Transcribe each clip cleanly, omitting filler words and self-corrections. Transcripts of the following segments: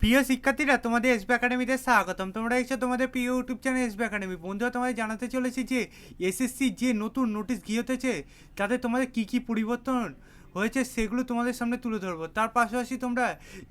প্রিয় শিক্ষার্থীরা, তোমাদের এসবি একাডেমিতে স্বাগতম। তোমরা এসে তোমাদের প্রিয় ইউটিউব চ্যানেল এসবি একাডেমি। বন্ধুরা, তোমাদের জানাতে চলেছি যে এসএসসি যে নতুন নোটিশ গিয়েছে তাতে তোমাদের কি কি পরিবর্তন হয়েছে সেগুলো তোমাদের সামনে তুলে ধরবো। তার পাশাপাশি তোমরা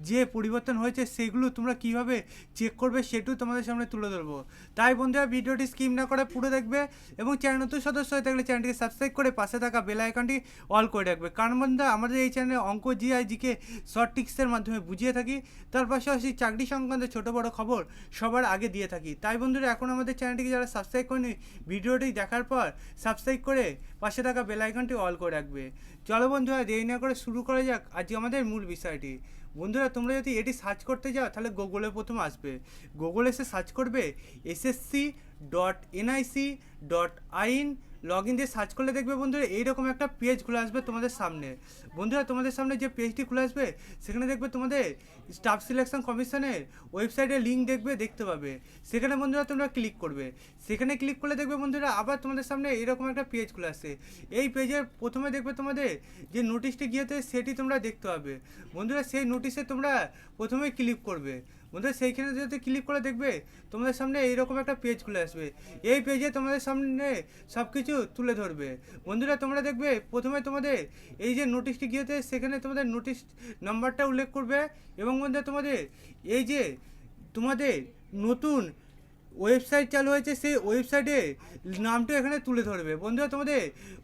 যে পরিবর্তন হয়েছে সেগুলো তোমরা কিভাবে চেক করবে সেটাও তোমাদের সামনে তুলে ধরবো। তাই বন্ধুরা, ভিডিওটি স্কিপ না করে পুরো দেখবে এবং চ্যানেল নতুন সদস্য হয়ে থাকলে চ্যানেলটিকে সাবস্ক্রাইব করে পাশে থাকা বেল আইকনটি অল করে রাখবে। কারণ বন্ধুরা, আমাদের এই চ্যানেলে অঙ্ক, জিআই, জিকে শর্ট টিক্সের মাধ্যমে বুঝিয়ে থাকি। তার পাশাপাশি চাকরি সংক্রান্ত ছোটো বড়ো খবর সবার আগে দিয়ে থাকি। তাই বন্ধুরা, এখন আমাদের চ্যানেলটিকে যারা সাবস্ক্রাইব করেনি, ভিডিওটি দেখার পর সাবস্ক্রাইব করে পাশে থাকা বেল আইকনটি অল করে রাখবে। চলো বন্ধুরা, দেরি না করে শুরু করা যাক আজকে আমাদের মূল বিষয়টি। বন্ধুরা, তোমরা যদি এটি সার্চ করতে যাও তাহলে গুগলে প্রথম আসবে। গুগলে এসে সার্চ করবে ssc.nic.in। লগ ইন দিয়ে সার্চ করলে দেখবে বন্ধুরা এইরকম একটা পেজ খুলে আসবে তোমাদের সামনে। বন্ধুরা, তোমাদের সামনে যে পেজটি খুলে আসবে সেখানে দেখবে তোমাদের স্টাফ সিলেকশন কমিশনের ওয়েবসাইটের লিঙ্ক দেখতে পাবে। সেখানে বন্ধুরা তোমরা ক্লিক করবে। সেখানে ক্লিক করলে দেখবে বন্ধুরা আবার তোমাদের সামনে এরকম একটা পেজ খুলে আসছে। এই পেজের প্রথমে দেখবে তোমাদের যে নোটিশটি গিয়েছে সেটি তোমরা দেখতে পাবে। বন্ধুরা, সেই নোটিশে তোমরা প্রথমে ক্লিক করবে। বন্ধুরা, সেইখানে যদি ক্লিক করে দেখবে তোমাদের সামনে এইরকম একটা পেজ খুলে আসবে। এই পেজে তোমাদের সামনে সব কিছু তুলে ধরবে। বন্ধুরা, তোমরা দেখবে প্রথমে তোমাদের এই যে নোটিশটি গিয়েছে সেখানে তোমাদের নোটিশ নাম্বারটা উল্লেখ করবে এবং বন্ধুরা তোমাদের এই যে তোমাদের নতুন ওয়েবসাইট চালু হয়েছে সেই ওয়েবসাইটের নামটা এখানে তুলে ধরবে। বন্ধুরা, তোমাদের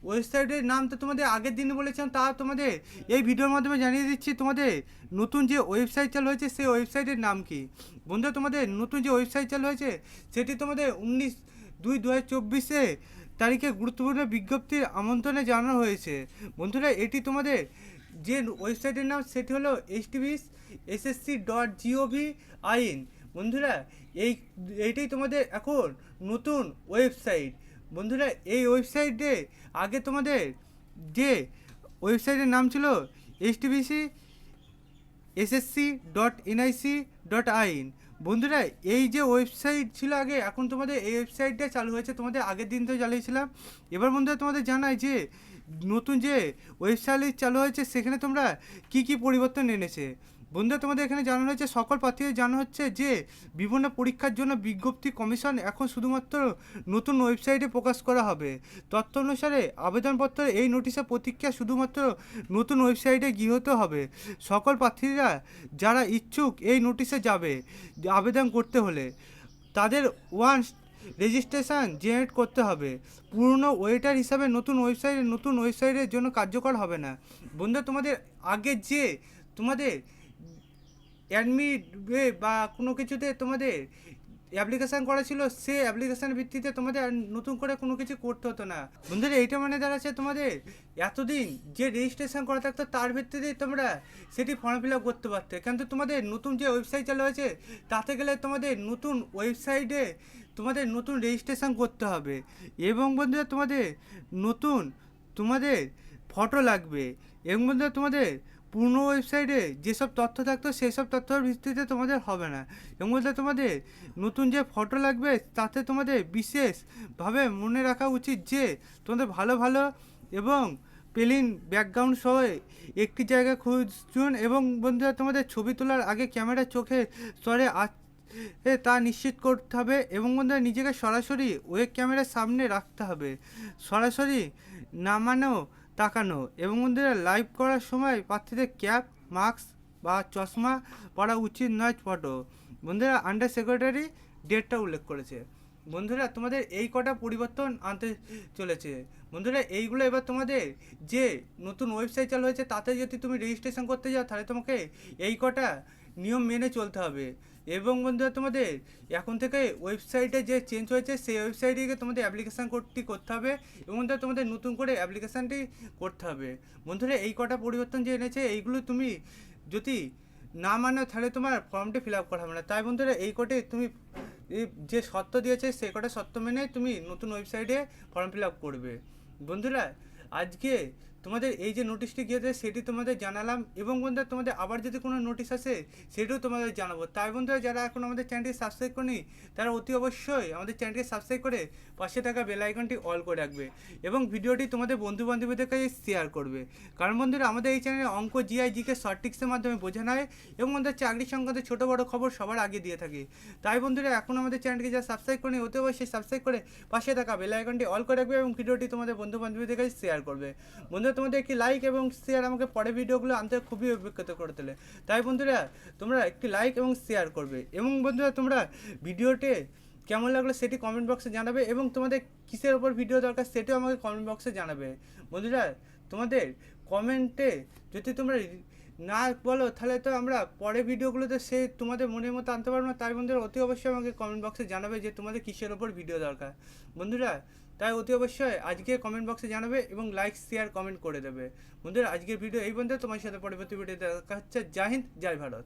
ওয়েবসাইটের নাম তো তোমাদের আগের দিন বলেছিলাম, তা তোমাদের এই ভিডিওর মাধ্যমে জানিয়ে দিচ্ছি তোমাদের নতুন যে ওয়েবসাইট চালু হয়েছে সেই ওয়েবসাইটের নাম কি। বন্ধুরা, তোমাদের নতুন যে ওয়েবসাইট চালু হয়েছে সেটি তোমাদের 19/2/2024 তারিখে গুরুত্বপূর্ণ বিজ্ঞপ্তির আমন্ত্রণে জানানো হয়েছে। বন্ধুরা, এটি তোমাদের যে ওয়েবসাইটের নাম সেটি হলো ssc.gov.in। বন্ধুরা, এইটাই তোমাদের এখন নতুন ওয়েবসাইট। বন্ধুরা, এই ওয়েবসাইটে আগে তোমাদের যে ওয়েবসাইটের নাম ছিল ssc.nic.in। বন্ধুরা, এই যে ওয়েবসাইট ছিল আগে, এখন তোমাদের এই ওয়েবসাইটটা চালু হয়েছে তোমাদের আগের দিন তো চালিয়েছিলাম। এবার বন্ধুরা তোমাদের জানাই যে নতুন যে ওয়েবসাইট চালু হয়েছে সেখানে তোমরা কি কি পরিবর্তন এনেছে। বন্ধুরা, তোমাদের এখানে জানানো হয়েছে সকল প্রার্থীদের জানানো হচ্ছে যে বিভিন্ন পরীক্ষার জন্য বিজ্ঞপ্তি কমিশন এখন শুধুমাত্র নতুন ওয়েবসাইটে প্রকাশ করা হবে। তথ্য অনুসারে আবেদনপত্রের এই নোটিশে প্রতীক্ষা শুধুমাত্র নতুন ওয়েবসাইটে গৃহীত হবে। সকল প্রার্থীরা যারা ইচ্ছুক এই নোটিশে যাবে আবেদন করতে হলে তাদের ওয়ান্স রেজিস্ট্রেশন জেনারেট করতে হবে। পুরনো ওয়েটার হিসাবে নতুন ওয়েবসাইটের জন্য কার্যকর হবে না। বন্ধুরা, তোমাদের আগে যে তোমাদের অ্যাডমিট বা কোনো কিছুতে তোমাদের অ্যাপ্লিকেশান করা ছিল সে অ্যাপ্লিকেশানের ভিত্তিতে তোমাদের নতুন করে কোনো কিছু করতে হতো না। বন্ধুরা, এইটা মানে দাঁড়াচ্ছে তোমাদের এতদিন যে রেজিস্ট্রেশন করা থাকতো তার ভিত্তিতেই তোমরা সেটি ফর্ম ফিল আপ করতে পারতে। কিন্তু তোমাদের নতুন যে ওয়েবসাইট চালু হয়েছে তাতে গেলে তোমাদের নতুন ওয়েবসাইটে তোমাদের নতুন রেজিস্ট্রেশন করতে হবে এবং বন্ধুরা তোমাদের ফটো লাগবে এবং বন্ধুরা তোমাদের পুরনো ওয়েবসাইটে যেসব তথ্য থাকতো সেই সব তথ্যের ভিত্তিতে তোমাদের হবে না। এবং বলতে তোমাদের নতুন যে ফটো লাগবে তাতে তোমাদের বিশেষভাবে মনে রাখা উচিত যে তোমাদের ভালো এবং প্লেন ব্যাকগ্রাউন্ড সহ একটি জায়গায় খুঁজুন এবং বন্ধুরা তোমাদের ছবি তোলার আগে ক্যামেরা চোখে স্তরে তা নিশ্চিত করতে হবে এবং বন্ধুরা নিজেকে সরাসরি ওয়েব ক্যামেরার সামনে রাখতে হবে। সরাসরি নামানো তাকানো এবং বন্ধুরা লাইভ করার সময় প্রার্থীদের ক্যাপ, মাস্ক বা চশমা পরা উচিত নয়। ফটো বন্ধুরা আন্ডার সেক্রেটারি ডেটটা উল্লেখ করেছে। বন্ধুরা, তোমাদের এই কটা পরিবর্তন আনতে চলেছে। বন্ধুরা, এইগুলো এবার তোমাদের যে নতুন ওয়েবসাইট চালু হয়েছে তাতে যদি তুমি রেজিস্ট্রেশন করতে যাও তাহলে তোমাকে এই কটা নিয়ম মেনে চলতে হবে। এবং বন্ধুরা, তোমাদের এখন থেকে ওয়েবসাইটে যে চেঞ্জ হয়েছে সেই ওয়েবসাইটে গিয়ে তোমাদের অ্যাপ্লিকেশান করতে হবে এবং বন্ধুরা তোমাদের নতুন করে অ্যাপ্লিকেশানটি করতে হবে। বন্ধুরা, এই কটা পরিবর্তন যে এনেছে এইগুলো তুমি যদি না মানো তাহলে তোমার ফর্মটি ফিল আপ করা হবে না। তাই বন্ধুরা, এই কটে তুমি যে শর্ত দিয়েছে সেই কটা শর্ত মেনে তুমি নতুন ওয়েবসাইটে ফর্ম ফিল আপ করবে। বন্ধুরা, আজকে তোমাদের এই যে নোটিশটি গিয়েছে সেটি তোমাদের জানালাম, এবং বন্ধুরা তোমাদের আবার যদি কোনো নোটিশ আসে সেটাও তোমাদের জানাবো। তাই বন্ধুরা যারা এখন আমাদের চ্যানেলটি সাবস্ক্রাইব করেনি তারা অতি অবশ্যই আমাদের চ্যানেলটি সাবস্ক্রাইব করে পাশে থাকা বেল আইকনটি অল করে রাখবে এবং ভিডিওটি তোমাদের বন্ধু বান্ধবীদের কাছে শেয়ার করবে। কারণ বন্ধুরা আমাদের এই চ্যানেলে অঙ্ক, জিআই, জিকে শর্ট ট্রিক্সের মাধ্যমে বোঝানো হয় এবং আমাদের চাকরি সংক্রান্ত ছোটো বড়ো খবর সবার আগে দিয়ে থাকি। তাই বন্ধুরা এখন আমাদের চ্যানেলকে যারা সাবস্ক্রাইব করেনি অতি অবশ্যই সাবস্ক্রাইব করে পাশে থাকা বেল আইকনটি অল করে রাখবে এবং ভিডিওটি তোমাদের বন্ধু বান্ধবীদের কাছে শেয়ার করবে। বন্ধুরা তোমাদের একটি লাইক এবং শেয়ার আমাকে পরে ভিডিওগুলো আনতে খুবই অভিজ্ঞতা করে তোলে। তাই বন্ধুরা তোমরা একটি লাইক এবং শেয়ার করবে, এবং বন্ধুরা তোমরা ভিডিওতে কেমন লাগলো সেটি কমেন্ট বক্সে জানাবে, এবং তোমাদের কিসের ওপর ভিডিও দরকার সেটিও আমাকে কমেন্ট বক্সে জানাবে। বন্ধুরা তোমাদের কমেন্টে যদি তোমরা না বলো তাহলে তো আমরা পরে ভিডিওগুলোতে সে তোমাদের মনের মতো আনতে পারবো না। তাই বন্ধুরা অতি অবশ্যই আমাকে কমেন্ট বক্সে জানাবে যে তোমাদের কিসের ওপর ভিডিও দরকার। বন্ধুরা তাই অতি অবশ্যই আজকে কমেন্ট বক্সে জানাবে এবং লাইক শেয়ার কমেন্ট করে দেবে। বন্ধুরা আজকের ভিডিও এই পর্যন্ত, তোমার সাথে পরবর্তী ভিডিও দেখা হচ্ছে। জয় হিন্দ, জয় ভারত।